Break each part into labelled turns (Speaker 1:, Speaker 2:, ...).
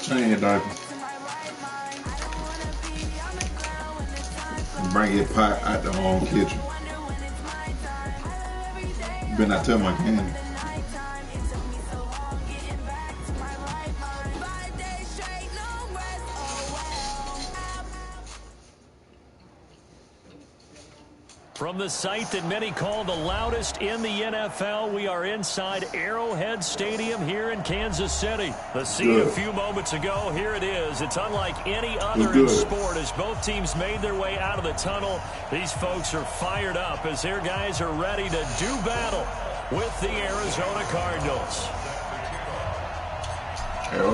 Speaker 1: Change your diaper. And bring your pot out the home kitchen. Better not tell my candy.
Speaker 2: From the site that many call the loudest in the NFL, we are inside Arrowhead Stadium here in Kansas City. The scene a few moments ago, here it is. It's unlike any other in sport as both teams made their way out of the tunnel. These folks are fired up as their guys are ready to do battle with the Arizona Cardinals.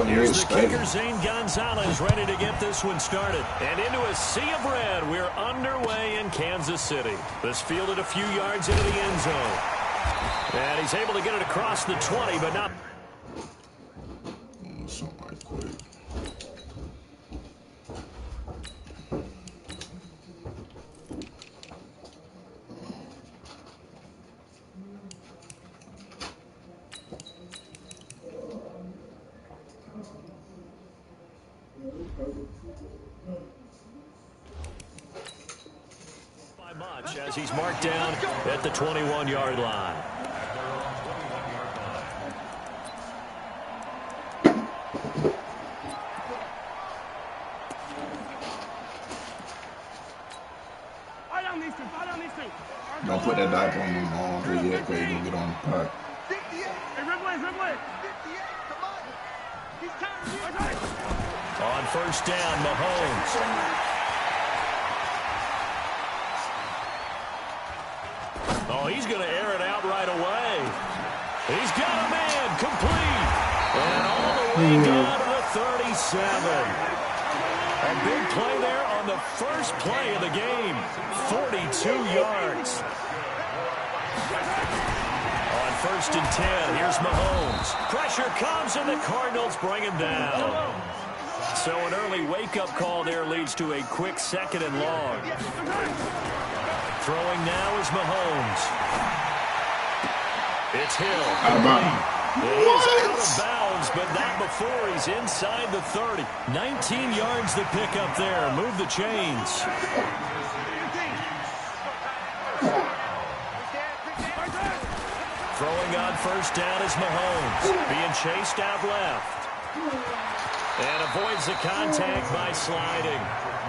Speaker 2: Here's the kicker, Zane Gonzalez, ready to get this one started. And into a sea of red, we're underway in Kansas City. This fielded a few yards into the end zone. And he's able to get it across the 20, but not...
Speaker 1: Something like quick.
Speaker 2: By much as he's marked down at the 21-yard line.
Speaker 1: Don't put that diaper on my laundry yet, because you're going to get on the pot.
Speaker 2: On first down, Mahomes. Oh, he's going to air it out right away. He's got a man complete. And all the way down to the 37. A big play there on the first play of the game. 42 yards. On first and 10, here's Mahomes. Pressure comes, and the Cardinals bring him down. So an early wake-up call there leads to a quick second and long. Throwing now is Mahomes. It's Hill.
Speaker 1: Out of bounds.
Speaker 2: It is out of bounds, but not before he's inside the 30. 19 yards to pick up there. Move the chains. Throwing on first down is Mahomes. Being chased out left. And avoids the contact by sliding.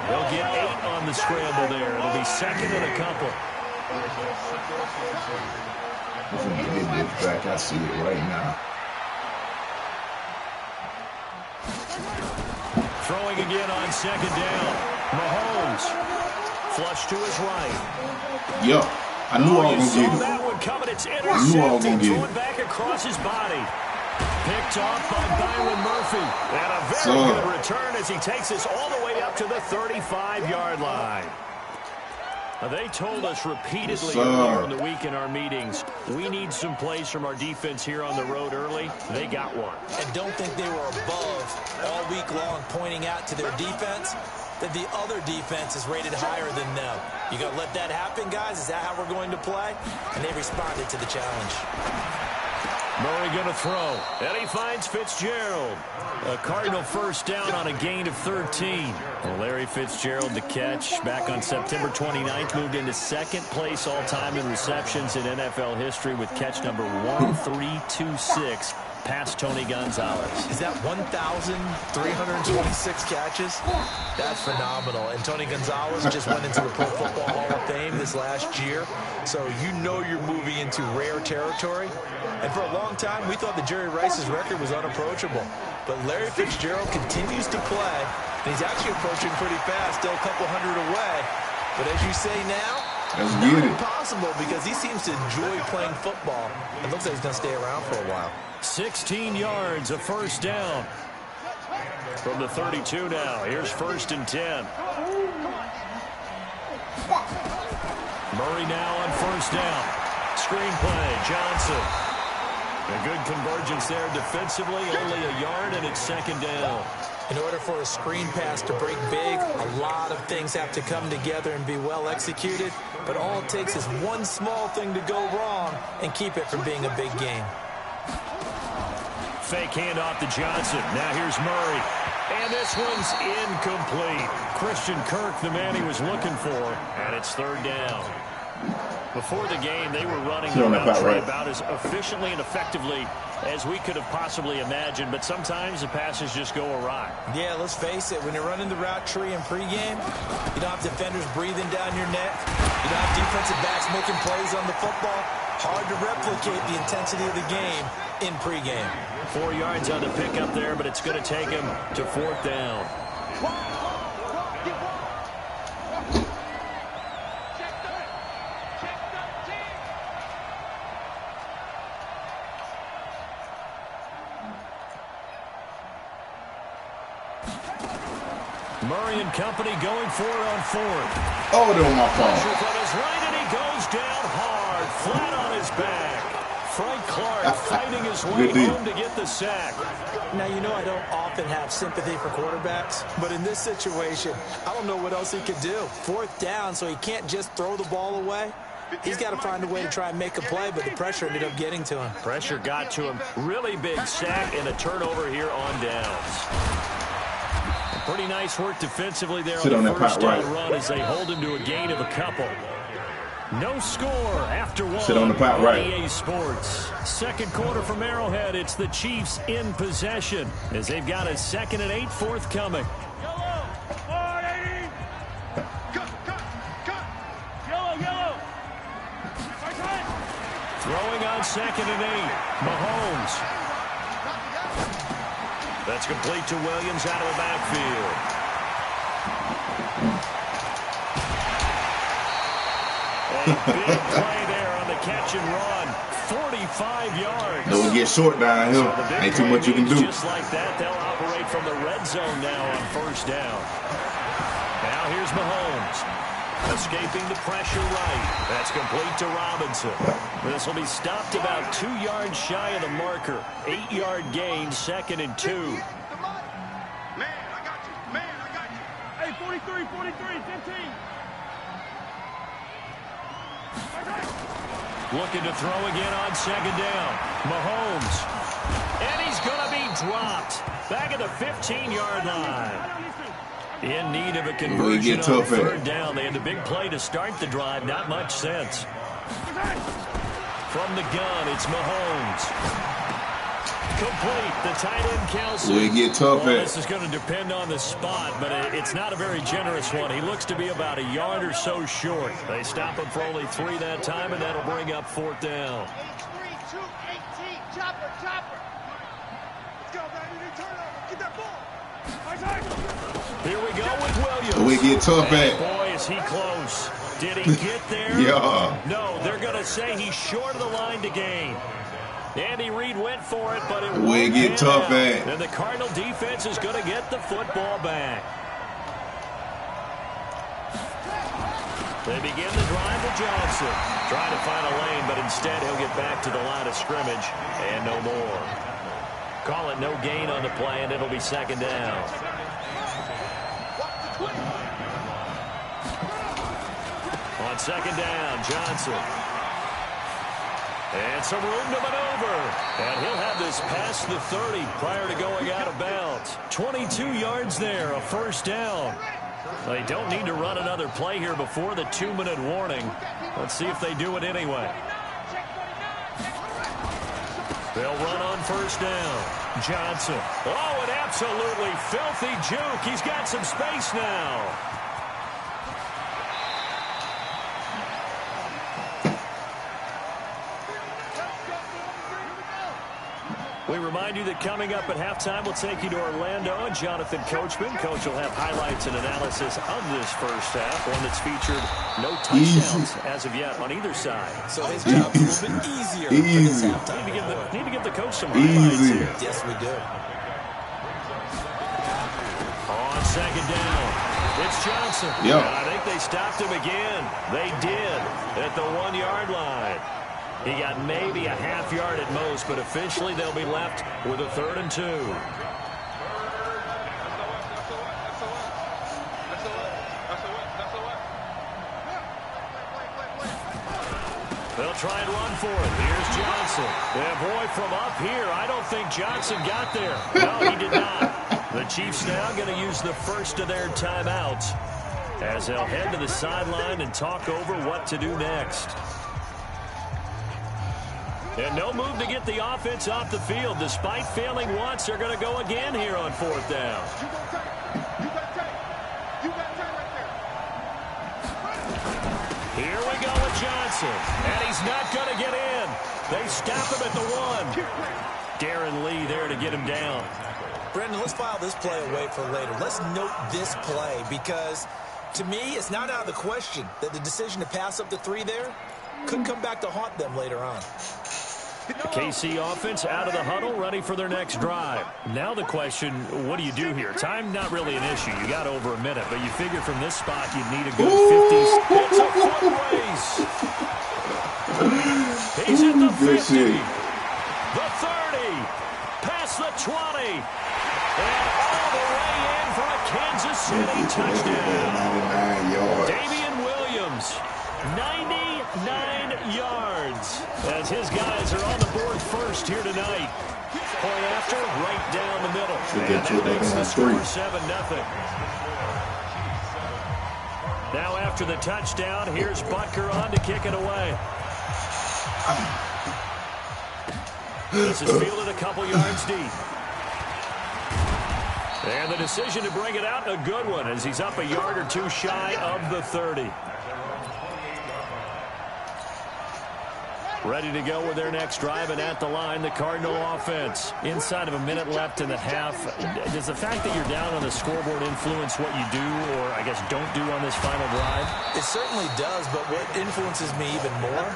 Speaker 2: They'll get 8 on the scramble there. It'll be second and a couple.
Speaker 1: If we get this back, I see it right now.
Speaker 2: Throwing again on second down. Mahomes. Flush to his right.
Speaker 1: Yup. I knew I was going to get it.
Speaker 2: That one coming. It's intercepted. Going back across his body. Picked off by Byron Murphy. And a very good return as he takes us all the way up to the 35-yard line. They told us repeatedly earlier in the week in our meetings, we need some plays from our defense here on the road early. They got one.
Speaker 3: And don't think they were above all week long pointing out to their defense that the other defense is rated higher than them. You got to let that happen, guys? Is that how we're going to play? And they responded to the challenge.
Speaker 2: Murray going to throw. And he finds Fitzgerald. A Cardinal first down on a gain of 13. Well, Larry Fitzgerald, the catch back on September 29th, moved into second place all-time in receptions in NFL history with catch number 1326 past Tony Gonzalez.
Speaker 3: Is that 1,326 catches? That's phenomenal. And Tony Gonzalez just went into the Pro Football Hall of Fame this last year. So you know you're moving into rare territory. And for a long time, we thought that Jerry Rice's record was unapproachable. But Larry Fitzgerald continues to play, and he's actually approaching pretty fast, still a couple hundred away. But as you say now, it's not impossible because he seems to enjoy playing football. It looks like he's going to stay around for a while.
Speaker 2: 16 yards, a first down. From the 32 now, here's first and 10. Murray now on first down. Screenplay, Johnson. A good convergence there defensively, only a yard, and it's second down.
Speaker 3: In order for a screen pass to break big, a lot of things have to come together and be well executed, but all it takes is one small thing to go wrong and keep it from being a big game.
Speaker 2: fake handoff to Johnson. Now here's Murray. And this one's incomplete. Christian Kirk, the man he was looking for, and it's third down. Before the game, they were running the route tree about as efficiently and effectively as we could have possibly imagined, but sometimes the passes just go awry.
Speaker 3: Yeah, let's face it, when you're running the route tree in pregame, you don't have defenders breathing down your neck. You don't have defensive backs making plays on the football. Hard to replicate the intensity of the game in pregame.
Speaker 2: 4 yards on the pickup there, but it's going to take him to fourth down. Murray and company going for it on fourth.
Speaker 1: Oh, that was my fault.
Speaker 2: Pressure from his right, and he goes down hard, flat on his back. Frank Clark fighting his way home to get the sack.
Speaker 3: Now, you know I don't often have sympathy for quarterbacks, but in this situation, I don't know what else he could do. Fourth down, so he can't just throw the ball away. He's got to find a way to try and make a play, but the pressure ended up getting to him.
Speaker 2: Pressure got to him. Really big sack and a turnover here on downs. Pretty nice work defensively there on the first down run as they hold him to a gain of a couple. No score after one.
Speaker 1: Sit on the pot right.
Speaker 2: EA Sports. Second quarter from Arrowhead. It's the Chiefs in possession as they've got a 2nd and 8 forthcoming. Throwing on 2nd and 8. Mahomes. That's complete to Williams out of the backfield. A big play there on the catch and run. 45 yards.
Speaker 1: It'll get short down here.
Speaker 2: So
Speaker 1: ain't too much you can do.
Speaker 2: Just like that, they'll operate from the red zone now on first down. Now here's Mahomes. Escaping the pressure right. That's complete to Robinson. This will be stopped about 2 yards shy of the marker. 8-yard gain, 2nd and 2.
Speaker 4: Man, I got you. Man, I got you. Hey, 43, 15.
Speaker 2: Looking to throw again on 2nd down. Mahomes. And he's going to be dropped. Back at the 15-yard line. In need of a conversion on 3rd down. They had the big play to start the drive. Not much sense. From the gun, it's Mahomes. Complete. The tight end, Kelsey.
Speaker 1: We get tough at.
Speaker 2: This is going to depend on the spot, but it's not a very generous one. He looks to be about a yard or so short. They stop him for only 3 that time, and that'll bring up 4th down.
Speaker 4: 3, 2, 18. Chopper. Let's go, baby. Turn over. Get that ball.
Speaker 2: Here we go with Williams.
Speaker 1: We get tough at.
Speaker 2: Boy, is he close. Did he get there?
Speaker 1: Yeah.
Speaker 2: No, they're going to say he's short of the line to gain. Andy Reid went for it, but it
Speaker 1: we get tough at.
Speaker 2: And the Cardinal defense is going to get the football back. They begin the drive with Johnson. Trying to find a lane, but instead he'll get back to the line of scrimmage and no more. Call it no gain on the play, and it'll be 2nd down. On 2nd down, Johnson. And some room to maneuver. And he'll have this past the 30 prior to going out of bounds. 22 yards there, a first down. They don't need to run another play here before the 2-minute warning. Let's see if they do it anyway. They'll run on first down. Johnson. Oh, an absolutely filthy juke. He's got some space now. We remind you that coming up at halftime, we'll take you to Orlando and Jonathan Coachman. Coach will have highlights and analysis of this first half, one that's featured no touchdowns as of yet on either side.
Speaker 3: So his job is a little bit easier for this halftime.
Speaker 2: Need to give the coach some highlights here.
Speaker 3: Yes, we do.
Speaker 2: On 2nd down, it's Johnson.
Speaker 1: Yep.
Speaker 2: And I think they stopped him again. They did at the 1-yard line. He got maybe a half yard at most, but officially they'll be left with a 3rd and 2. They'll They'll try and run for it. Here's Johnson. Yeah, boy, from up here, I don't think Johnson got there. No, he did not. The Chiefs now going to use the first of their timeouts as they'll head to the sideline and talk over what to do next. And no move to get the offense off the field. Despite failing once, they're going to go again here on 4th down. Here we go with Johnson. And he's not going to get in. They stop him at the 1. Darren Lee there to get him down.
Speaker 3: Brendan, let's file this play away for later. Let's note this play because, to me, it's not out of the question that the decision to pass up the 3 there could come back to haunt them later on.
Speaker 2: KC offense out of the huddle, ready for their next drive. Now the question, what do you do here? Time not really an issue. You got over a minute, but you figure from this spot you'd need a good 50s. It's a foot race. He's at the 50. The 30. Past the 20. And all the way in for a Kansas City touchdown.
Speaker 1: 99 yards.
Speaker 2: Damian Williams, 99 yards. As his guys are on the board first here tonight. Point after, right down the middle. And that makes the score 7-0. Now after the touchdown, here's Butker on to kick it away. This is fielded a couple yards deep. And the decision to bring it out, a good one, as he's up a yard or 2 shy of the 30. Ready to go with their next drive, and at the line, the Cardinal offense. Inside of a minute left in the half, does the fact that you're down on the scoreboard influence what you do, or I guess don't do on this final drive?
Speaker 3: It certainly does, but what influences me even more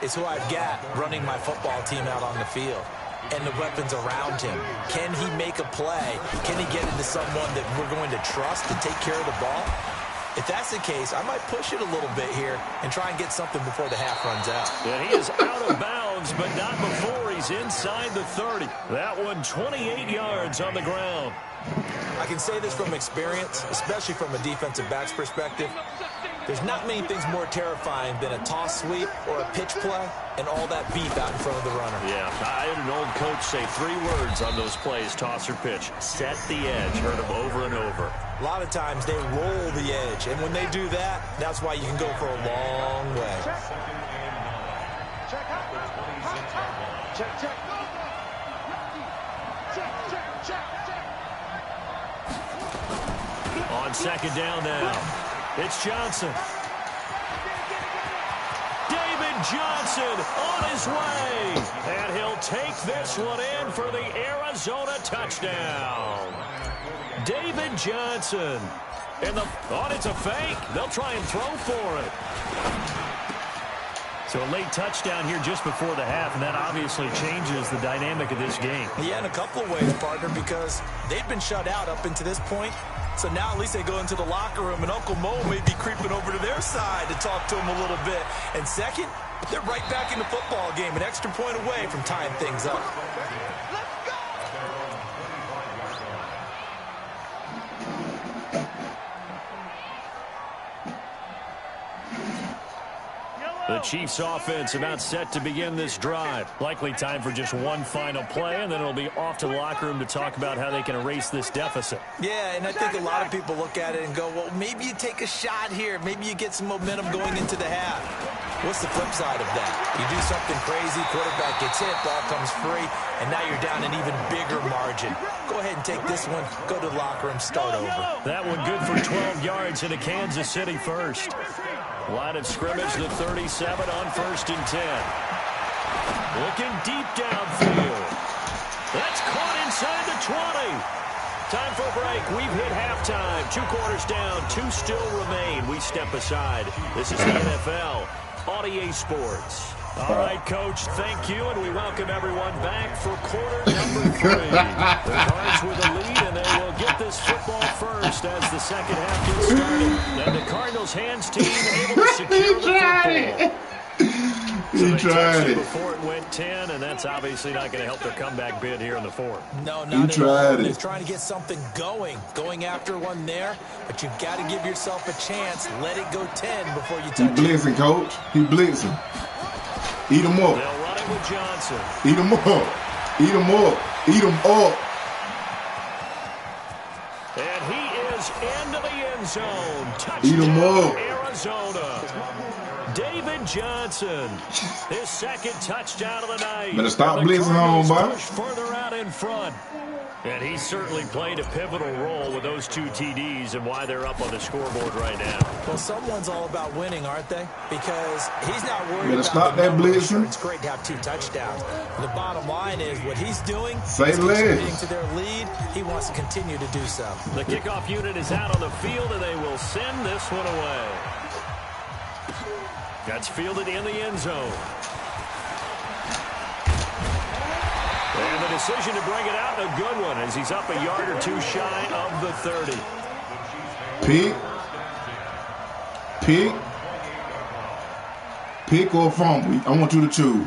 Speaker 3: is who I've got running my football team out on the field and the weapons around him. Can he make a play? Can he get into someone that we're going to trust to take care of the ball? If that's the case, I might push it a little bit here and try and get something before the half runs out.
Speaker 2: And he is out of bounds, but not before he's inside the 30. That one 28 yards on the ground.
Speaker 3: I can say this from experience, especially from a defensive back's perspective. There's not many things more terrifying than a toss sweep or a pitch play and all that beef out in front of the runner.
Speaker 2: Yeah, I had an old coach say 3 words on those plays, toss or pitch. Set the edge. Heard him over and over.
Speaker 3: A lot of times they roll the edge, and when they do that, that's why you can go for a long way.
Speaker 2: On 2nd down now, it's Johnson. David Johnson on his way, and he'll take this one in for the Arizona touchdown. David Johnson. And it's a fake. They'll try and throw for it. So a late touchdown here just before the half, and that obviously changes the dynamic of this game.
Speaker 3: Yeah, in a couple of ways, partner, because they've been shut out up until this point. So now at least they go into the locker room, and Uncle Mo may be creeping over to their side to talk to him a little bit. And second, they're right back in the football game, an extra point away from tying things up.
Speaker 2: The Chiefs offense about set to begin this drive. Likely time for just one final play, and then it'll be off to the locker room to talk about how they can erase this deficit.
Speaker 3: Yeah, and I think a lot of people look at it and go, well, maybe you take a shot here. Maybe you get some momentum going into the half. What's the flip side of that? You do something crazy, quarterback gets hit, ball comes free, and now you're down an even bigger margin. Go ahead and take this one, go to the locker room, start over.
Speaker 2: That one good for 12 yards into Kansas City first. Line of scrimmage, the 37 on 1st and 10. Looking deep downfield. That's caught inside the 20. Time for a break. We've hit halftime. 2 quarters down, 2 still remain. We step aside. This is the NFL on EA Sports. All right, Coach, thank you, and we welcome everyone back for quarter number 3. The Cards with the lead, and they will get this football first as the second half gets started. And the Cardinals' hands team able to secure the football.
Speaker 1: He tried it.
Speaker 2: Before it went 10, and that's obviously not going to help their comeback bid here in the 4th.
Speaker 3: No, not at all. They're trying to get something going after one there, but you've got to give yourself a chance. Let it go 10 before you touch it.
Speaker 1: He blitzing, Coach. He blitzing. Eat him up.
Speaker 2: They'll run it with Johnson.
Speaker 1: Eat him up. Eat him up. Eat him up.
Speaker 2: And he is into the end zone.
Speaker 1: Eat him
Speaker 2: Touchdown,
Speaker 1: up.
Speaker 2: Arizona. David Johnson, his second touchdown of the night.
Speaker 1: Better stop
Speaker 2: And the
Speaker 1: blitzing on,
Speaker 2: Cardinals
Speaker 1: boy.
Speaker 2: push further out in front. And he certainly played a pivotal role with those 2 TDs and why they're up on the scoreboard right now.
Speaker 3: Well, someone's all about winning, aren't they? Because he's not worried
Speaker 1: Better
Speaker 3: about
Speaker 1: stop
Speaker 3: the
Speaker 1: that
Speaker 3: numbers.
Speaker 1: blitzing.
Speaker 3: It's great to have 2 touchdowns. The bottom line is what he's doing
Speaker 1: Say
Speaker 3: is
Speaker 1: less.
Speaker 3: contributing to their lead. He wants to continue to do so.
Speaker 2: The kickoff unit is out on the field, and they will send this one away. That's fielded in the end zone. And the decision to bring it out, a good one, as he's up a yard or 2 shy of the 30.
Speaker 1: Pick or fumble. I want you to choose.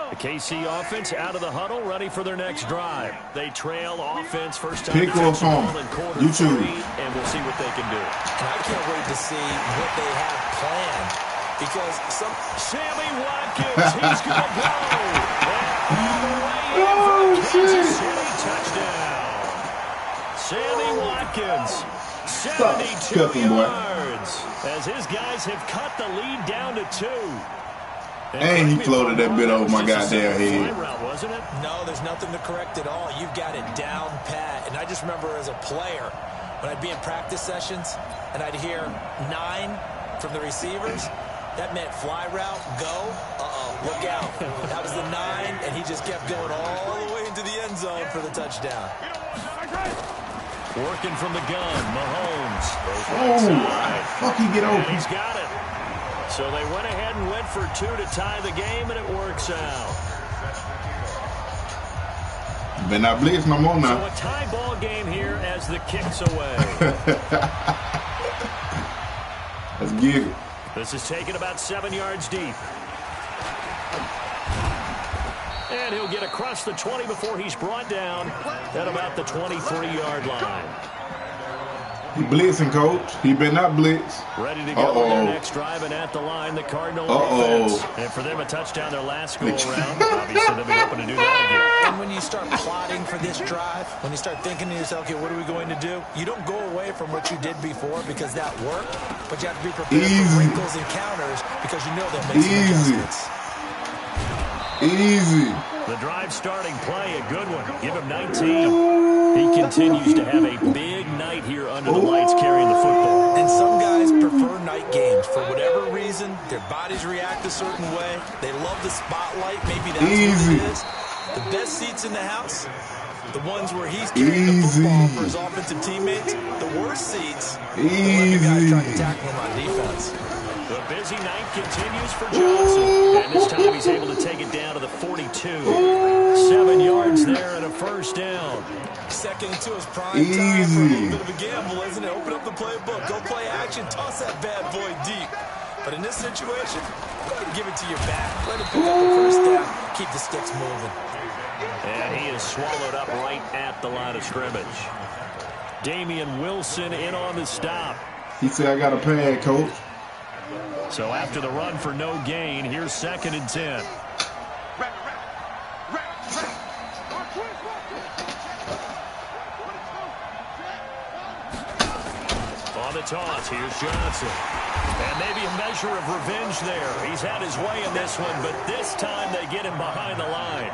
Speaker 2: The KC offense out of the huddle, ready for their next drive. They trail offense first time.
Speaker 1: Pick or fumble. You choose.
Speaker 2: And we'll see what they can do.
Speaker 3: And I can't wait to see what they have planned. Because
Speaker 2: Sammy Watkins, he's going to go. And all the way in for a Kansas City touchdown. Sammy Watkins, 72 yards. As his guys have cut the lead down to 2.
Speaker 1: And he floated that bit over my goddamn head.
Speaker 2: Route, wasn't it?
Speaker 3: No, there's nothing to correct at all. You've got it down pat. And I just remember as a player, when I'd be in practice sessions and I'd hear 9 from the receivers, that meant fly route, go, look out. That was the 9, and he just kept going all the way into the end zone for the touchdown.
Speaker 2: Working from the gun, Mahomes.
Speaker 1: Oh, fuck, he get open.
Speaker 2: He's got it. So they went ahead and went for 2 to tie the game, and it works out.
Speaker 1: Better not blitz no more now.
Speaker 2: So a tie ball game here as the kick's away.
Speaker 1: Let's get it.
Speaker 2: This is taken about 7 yards deep. And he'll get across the 20 before he's brought down at about the 23-yard line.
Speaker 1: He blitzing, coach. He better not blitz.
Speaker 2: Ready to go with their next drive, and at the line, the Cardinal offense. And for them, a touchdown their last go-around. Obviously, they'll be hoping to do that again.
Speaker 3: And when you start plotting for this drive, when you start thinking to yourself, okay, what are we going to do? You don't go away from what you did before because that worked, but you have to be prepared for wrinkles and counters because you know they'll make some adjustments.
Speaker 1: Easy.
Speaker 2: The drive starting play, a good one. Give him 19. He continues to have a big night here under the lights carrying the football.
Speaker 3: And some guys prefer night games. For whatever reason, their bodies react a certain way. They love the spotlight. Maybe that's what it is. The best seats in the house, the ones where he's carrying the football for his offensive teammates. The worst seats, the guys trying to tackle him on defense.
Speaker 2: The busy night continues for Johnson. And this time he's able to take it down to the 42. 7 yards there and a first down.
Speaker 3: Second and 2 is prime time for a little bit of a gamble, isn't it? Open up the playbook. Go play action. Toss that bad boy deep. But in this situation, go ahead and give it to your back. Let him pick up the first down. Keep the sticks moving.
Speaker 2: And he is swallowed up right at the line of scrimmage. Damian Wilson in on the stop.
Speaker 1: He said, I got a pad, coach.
Speaker 2: So after the run for no gain, here's 2nd and 10. On the toss, here's Johnson. And maybe a measure of revenge there. He's had his way in this one, but this time they get him behind the line.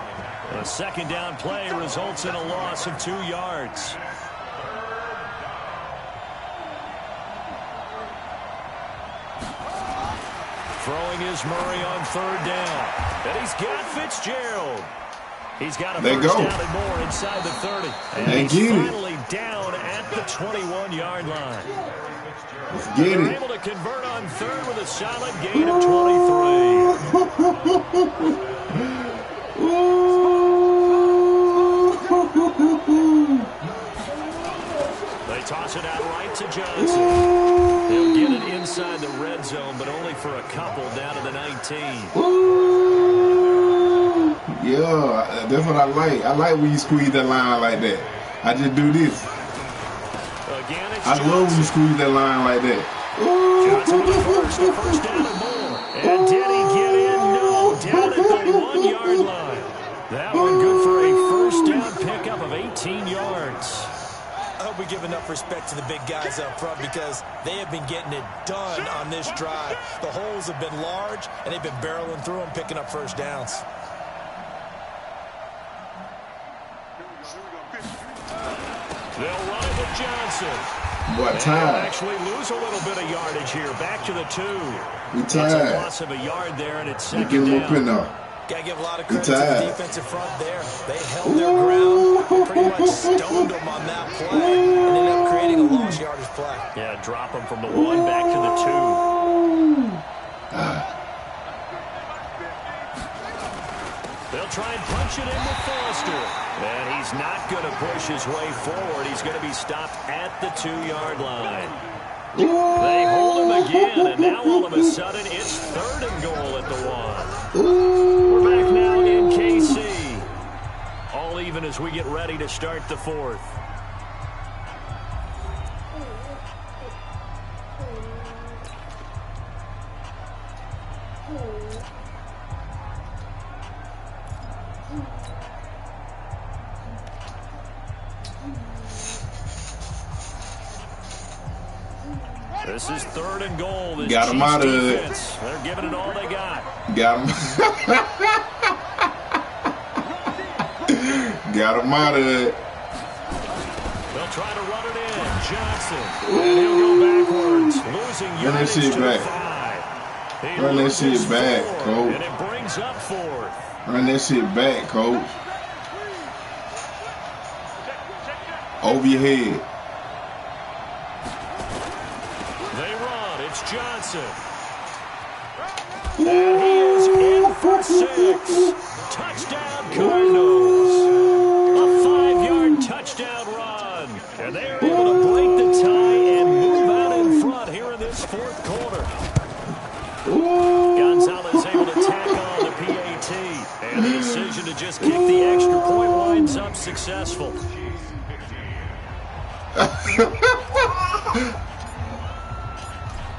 Speaker 2: A 2nd down play results in a loss of 2 yards. Throwing is Murray on 3rd down. And he's got Fitzgerald. He's got a first down and more inside the 30. And he's finally down at the 21-yard line.
Speaker 1: Let's get it.
Speaker 2: They're able to convert on 3rd with a solid gain of 23. They toss it out right to Johnson. They'll get it inside the red zone, but only for a couple down to the 19.
Speaker 1: Yeah, that's what I like. I like when you squeeze that line like that. I just do this.
Speaker 2: Again, it's
Speaker 1: I love when you squeeze that line like that.
Speaker 2: Johnson with a first down and more. And did he get in? No. down at the 1-yard line. That one good for a first down pickup of 18 yards.
Speaker 3: I hope we give enough respect to the big guys up front because they have been getting it done on this drive. The holes have been large, and they've been barreling through them, picking up first downs.
Speaker 2: They'll run it with Johnson.
Speaker 1: What time?
Speaker 2: They'll actually lose a little bit of yardage here. Back to the 2.
Speaker 1: We
Speaker 2: It's a
Speaker 1: tired.
Speaker 2: loss of a yard there, and it's
Speaker 1: We
Speaker 2: second
Speaker 1: give him a pin
Speaker 2: down.
Speaker 1: now.
Speaker 3: Got to give a lot of
Speaker 1: We
Speaker 3: credit to the
Speaker 1: tired.
Speaker 3: defensive front there. They held their ground, pretty much stoned them on that play, and ended up creating a lost yardage play.
Speaker 2: Yeah, drop them from the 1 back to the 2. They'll try and punch it in with Foster. And he's not going to push his way forward. He's going to be stopped at the 2-yard line. They hold him again, and now all of a sudden it's 3rd and goal at the 1. We're back now in KC. All even as we get ready to start the 4th. This is 3rd and goal. This
Speaker 1: Got him out of it.
Speaker 2: defense, they're giving it all they got.
Speaker 1: Got him. Got him out of it.
Speaker 2: They'll try to run it in. Johnson. And he'll go backwards. Losing
Speaker 1: Run that
Speaker 2: yardage
Speaker 1: shit
Speaker 2: to
Speaker 1: back.
Speaker 2: 5. He
Speaker 1: Run that
Speaker 2: loses
Speaker 1: shit back,
Speaker 2: 4,
Speaker 1: Coach.
Speaker 2: and it brings up 4th.
Speaker 1: Run that shit back, coach. Over your head.
Speaker 2: They run. It's Johnson. And he is in for 6. Touchdown Cardinals. A 5-yard touchdown run. And they're able to break the tie and move out in front here in this 4th quarter. Gonzalez able to tack on the PAT. And the decision to just kick the extra point winds up successful.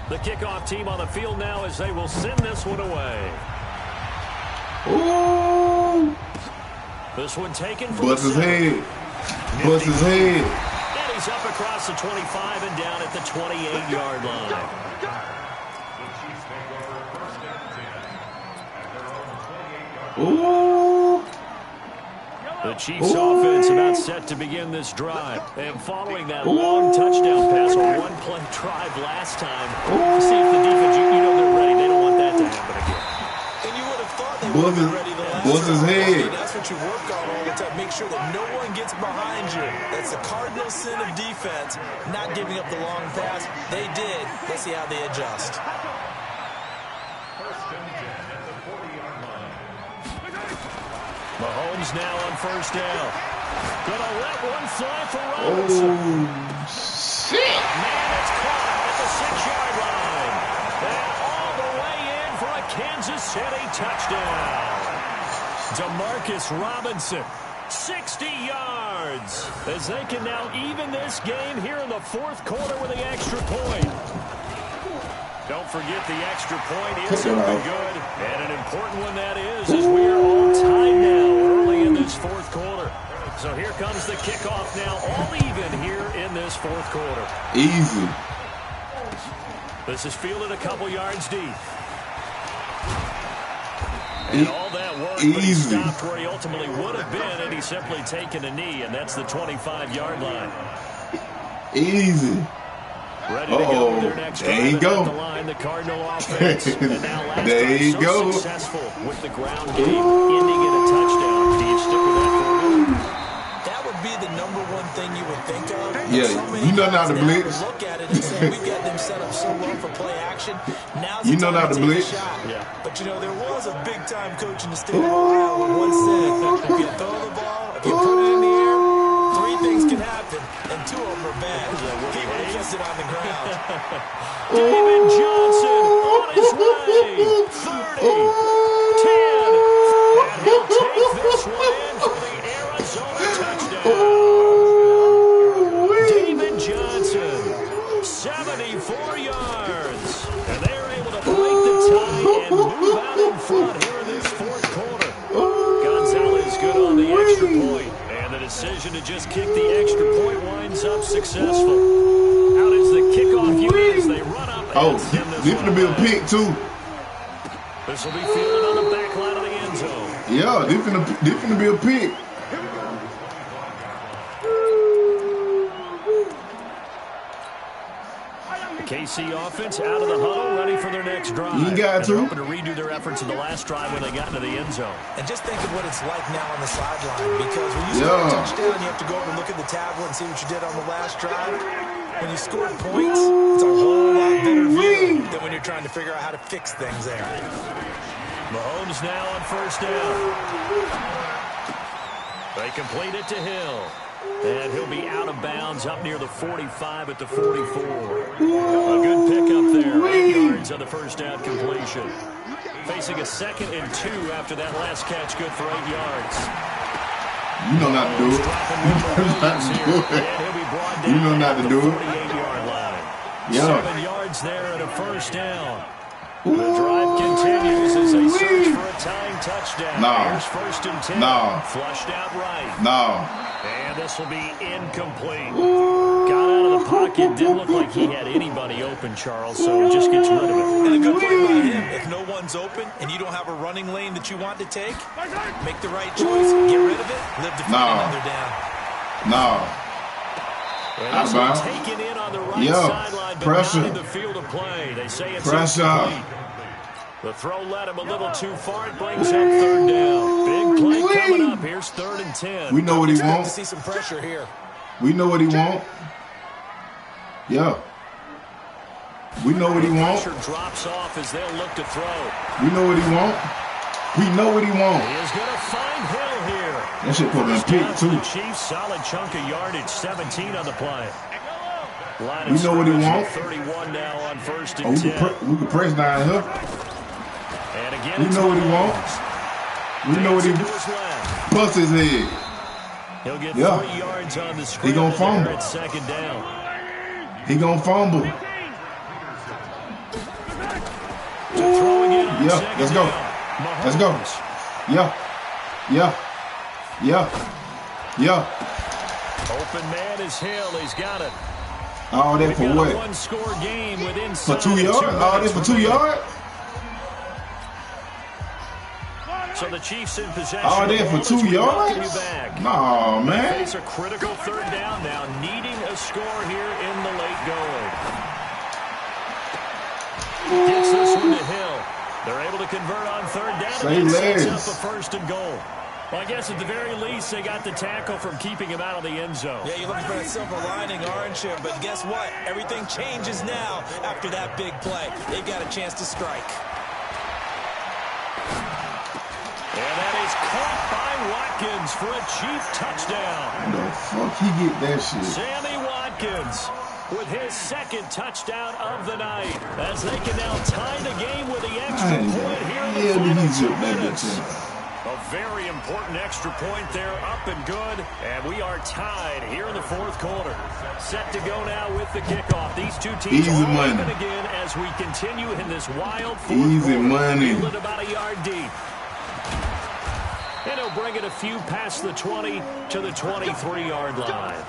Speaker 2: The kickoff team on the field now as they will send this one away.
Speaker 1: Ooh.
Speaker 2: This one taken from
Speaker 1: Bust
Speaker 2: the
Speaker 1: his
Speaker 2: center.
Speaker 1: head. Bust his head.
Speaker 2: And he's up across the 25 and down at the 28-yard line.
Speaker 1: Ooh.
Speaker 2: The Chiefs offense about set to begin this drive. And following that long touchdown pass on one-play drive last time, see if the defense, you know they're ready. They don't want that to happen again.
Speaker 3: And you would have thought they would have been ready the last
Speaker 1: Bust his
Speaker 3: time.
Speaker 1: head.
Speaker 3: That's what you work on all the time. Make sure that no one gets behind you. That's the cardinal sin of defense, not giving up the long pass. They did. Let's see how they adjust.
Speaker 2: Mahomes now on first down. Gonna let one fly for Robinson.
Speaker 1: Oh, shit.
Speaker 2: Man, it's caught at the 6-yard line. And all the way in for a Kansas City touchdown. Demarcus Robinson, 60 yards. As they can now even this game here in the 4th quarter with the extra point. Don't forget the extra point is something good. And an important one that is as we are all tied now early in this 4th quarter. So here comes the kickoff now, all even here in this 4th quarter.
Speaker 1: Easy.
Speaker 2: This is fielded a couple yards deep. And all that work, but he
Speaker 1: Easy.
Speaker 2: stopped where he ultimately would have been, and he's simply taken a knee, and that's the 25-yard line.
Speaker 1: Easy.
Speaker 2: Ready to go with their next
Speaker 1: There
Speaker 2: drive
Speaker 1: you go.
Speaker 2: at the line, the Cardinal offense. And now last
Speaker 1: There
Speaker 2: drive
Speaker 1: you
Speaker 2: so
Speaker 1: go.
Speaker 2: successful with the ground game, ending in a touchdown. Do you stick with that for a minute?
Speaker 3: That would be the number one thing you would think of.
Speaker 1: Yeah,
Speaker 3: So many
Speaker 1: you know how to
Speaker 3: guys now
Speaker 1: blitz.
Speaker 3: Look at it and say, we've got them set up so well for play action. Now's the
Speaker 1: You know
Speaker 3: time
Speaker 1: how to
Speaker 3: take
Speaker 1: blitz.
Speaker 3: a shot.
Speaker 2: Yeah.
Speaker 3: But, you know, there was a big-time coach in the state of Ohio who once said, if you throw the ball, if you put it in the air, 3 things can happen, and 2 of them are bad. He would have kept it on the ground.
Speaker 2: David Johnson on his way. 30, 10, and he'll take this one in for the Arizona touchdown. David Johnson, 74 yards. And they're able to break the tie and move out in front here in this decision to just kick the extra point winds up successful. Out is the kickoff unit as they run up.
Speaker 1: Oh, this going to be a pick, too.
Speaker 2: This will be fielded on the back line of the end zone.
Speaker 1: Yeah, this going to be a pick.
Speaker 2: KC offense out of the huddle, ready for their next drive.
Speaker 1: You got to.
Speaker 2: They're hoping to redo their efforts in the last drive when they got into the end zone.
Speaker 3: And just think of what it's like now on the sideline, because when you score a touchdown, you have to go over and look at the tablet and see what you did on the last drive. When you scored points, it's a whole lot better view than when you're trying to figure out how to fix things there.
Speaker 2: Mahomes now on first down. They complete it to Hill. And he'll be out of bounds up near the 45 at the 44. A good pickup there. 8 yards on the first down completion. Facing a 2nd and 2 after that last catch. Good for 8 yards.
Speaker 1: You know not to do it. You know not to do it.
Speaker 2: 48-yard line.
Speaker 1: Yeah.
Speaker 2: 7 yards there and a first down. The drive continues as they search for a tying touchdown. Here's 1st and 10. Flushed out right. And this will be incomplete. Got out of the pocket. Didn't look like he had anybody open, Charles, so just gets rid of it.
Speaker 3: And a good play by him. If no one's open and you don't have a running lane that you want to take, make the right choice, get rid of it, live to find another down.
Speaker 2: Taken in on the right sideline, but not in the field of play. They say it's incomplete. The throw led him a little too far. It brings up 3rd down. Big play coming up. Here's 3rd and 10.
Speaker 1: We know what he wants.
Speaker 3: To see some pressure here.
Speaker 1: We know what he wants. Yeah. We know what he wants.
Speaker 2: Pressure drops off as they'll look to throw.
Speaker 1: We know what he wants. We know what he wants.
Speaker 2: He is going to find Hill here.
Speaker 1: That shit put him in pick, too.
Speaker 2: The Chiefs, solid chunk of yardage, 17 on the play.
Speaker 1: We know what he wants.
Speaker 2: 31 now on 1st and 10.
Speaker 1: We can press down here.
Speaker 2: And again,
Speaker 1: we know what he wants. We know what he wants. Plus his head.
Speaker 2: He'll get 3 yards on the screen.
Speaker 1: He gonna fumble.
Speaker 2: It's 2nd down.
Speaker 1: He gonna fumble. Let's go. Let's go. Yeah.
Speaker 2: Open man is Hill. He's got it.
Speaker 1: All that for what?
Speaker 2: One-score game within
Speaker 1: for 2 yards? All this for 2 yards?
Speaker 2: So the Chiefs in possession.
Speaker 1: All that for 2 yards? No, man.
Speaker 2: Face a critical 3rd down now, needing a score here in the late going. Gets this one to Hill. They're able to convert on 3rd down.
Speaker 1: Same legs.
Speaker 2: Sets up a 1st and goal. Well, I guess at the very least, they got the tackle from keeping him out of the end zone.
Speaker 3: Yeah, you're looking for that silver lining, aren't you? But guess what? Everything changes now after that big play. They've got a chance to strike.
Speaker 2: And that is caught by Watkins for a Chief touchdown.
Speaker 1: The fuck he get that shit?
Speaker 2: Sammy Watkins with his 2nd touchdown of the night, as they can now tie the game with the extra point here in the final 2 minutes. A very important extra point there, up and good, and we are tied here in the 4th quarter. Set to go now with the kickoff. These two teams
Speaker 1: Easy
Speaker 2: all
Speaker 1: money.
Speaker 2: even again as we continue in this wild 4th quarter.
Speaker 1: Money.
Speaker 2: Fielded about a yard deep. And he'll bring it a few past the 20 to the 23-yard line.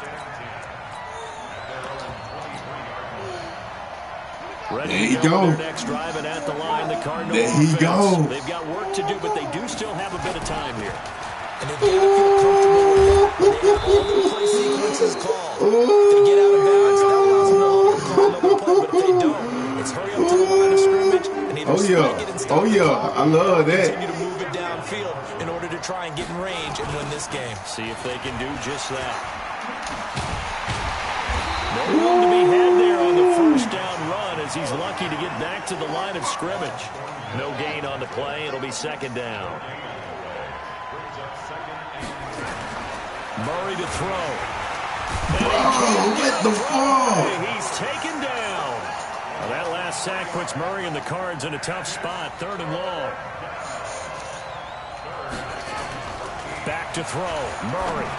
Speaker 2: Ready
Speaker 1: there he
Speaker 2: to
Speaker 1: go.
Speaker 2: Their next drive, and at the line, the Cardinals.
Speaker 1: There he go.
Speaker 2: They've got work to do, but they do still have a bit of time here.
Speaker 3: And they've got to feel comfortable with that. They have all the play sequences called. If they get out of bounds, that allows them to call another play. But if they don't, it's hurry up to the line of scrimmage and either spike it and stop it.
Speaker 1: I love that.
Speaker 3: Continue to move it downfield in order to try and get in range and win this game.
Speaker 2: See if they can do just that. No room to be had there on the 1st down run as he's lucky to get back to the line of scrimmage. No gain on the play. It'll be 2nd down. Murray to throw.
Speaker 1: What the fuck?
Speaker 2: He's taken down. Well, that last sack puts Murray and the Cards in a tough spot. 3rd and long. Back to throw. Murray.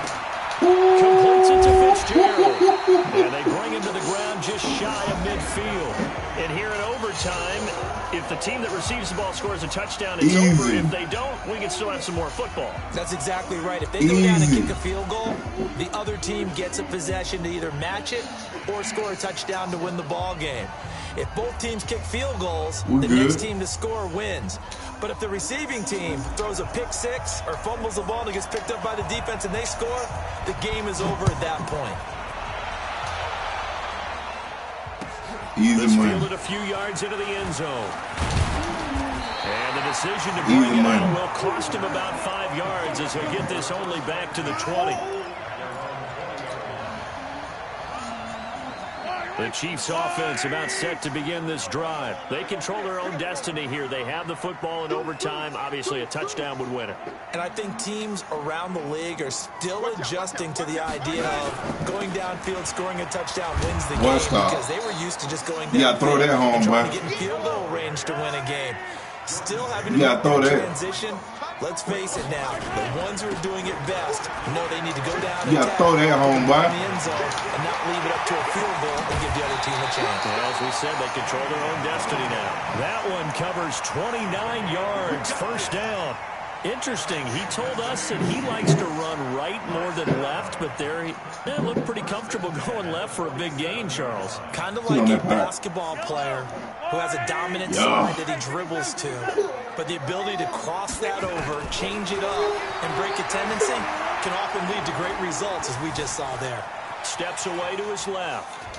Speaker 2: Completes it to Fitzgerald. And they bring him to the ground just shy of midfield. And here in overtime, if the team that receives the ball scores a touchdown, it's over. If they don't, we can still have some more football.
Speaker 3: That's exactly right. If they go down and kick a field goal, the other team gets a possession to either match it or score a touchdown to win the ball game. If both teams kick field goals, the next team to score wins. But if the receiving team throws a pick six or fumbles the ball and it gets picked up by the defense and they score, the game is over at that point.
Speaker 2: This fielded a few yards into the end zone. And the decision to bring it out will cost him about 5 yards as he'll get this only back to the 20. The Chiefs offense about set to begin this drive. They control their own destiny here. They have the football in overtime. Obviously, a touchdown would win it.
Speaker 3: And I think teams around the league are still adjusting to the idea of going downfield, scoring a touchdown wins the game because they were used to just going downfield
Speaker 1: throw that home,
Speaker 3: and trying to get in field goal range to win a game. Still having to make that transition. Let's face it now, the ones who are doing it best know they need to go down and
Speaker 1: throw that home, boy.
Speaker 3: In the end zone and not leave it up to a field goal and give the other team a chance.
Speaker 2: Well, as we said, they control their own destiny now. That one covers 29 yards, first down. Interesting. He told us that he likes to run right more than left, but there he looked pretty comfortable going left for a big gain, Charles.
Speaker 3: Kind of like a basketball player who has a dominant side that he dribbles to, but the ability to cross that over, change it up, and break a tendency can often lead to great results, as we just saw there.
Speaker 2: Steps away to his left.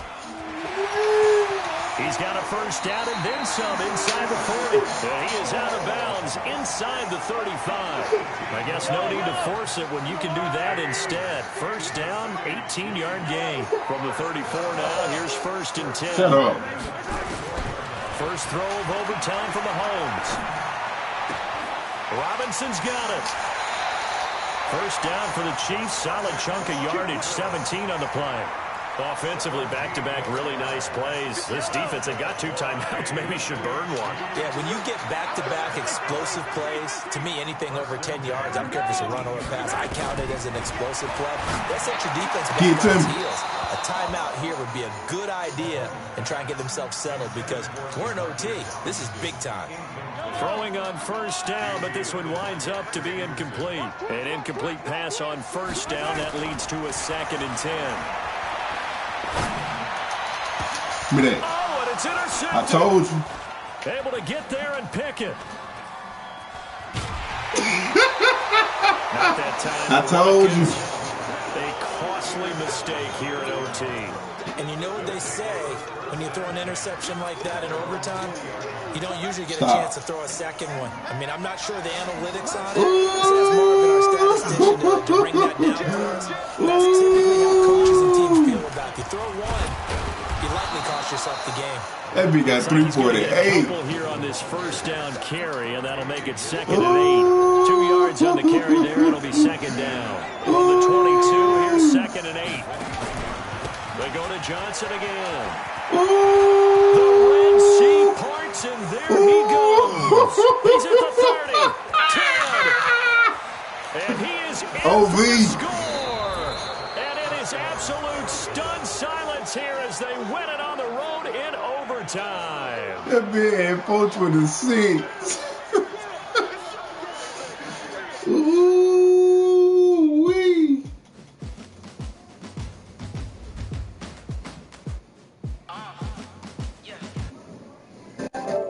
Speaker 2: He's got a first down and then some inside the 40. And he is out of bounds inside the 35. I guess no need to force it when you can do that instead. First down, 18-yard gain. From the 34 now, here's first and 10.
Speaker 1: Shut up.
Speaker 2: First throw of overtime for Mahomes. Robinson's got it. First down for the Chiefs. Solid chunk of yardage, 17 on the play. Offensively, back-to-back really nice plays. This defense, they got 2 timeouts, maybe should burn one.
Speaker 3: Yeah, when you get back-to-back explosive plays, to me, anything over 10 yards, I don't care if it's a run or a pass, I count it as an explosive play. That sets your defense back on its heels. A timeout here would be a good idea and try and get themselves settled because we're in OT. This is big time.
Speaker 2: Throwing on first down, but this one winds up to be incomplete. An incomplete pass on first down. That leads to a 2nd and 10.
Speaker 1: Give me that.
Speaker 2: Oh, and it's intercepted.
Speaker 1: I told you.
Speaker 2: Able to get there and pick it. Not that time.
Speaker 1: I told you.
Speaker 2: A costly mistake here at OT.
Speaker 3: And you know what they say, when you throw an interception like that in overtime, you don't usually get a chance to throw a second one. I mean, I'm not sure the analytics on it. This has Marvin, our statistician, to bring that down for us. That's typically how coaches and teams feel about it. You throw one, you likely cost yourself the game.
Speaker 1: That beat got 348.
Speaker 2: Here on this first down carry, and that'll make it 2nd and 8. 2 yards on the carry there. It'll be 2nd down. On the 22, here's 2nd and 8. They go to Johnson again. The Red Sea parts, and there he goes. He's at the 30, 10, and he is in for the score. And it is absolute stunned silence here as they win it on the road in overtime.
Speaker 1: That man 426.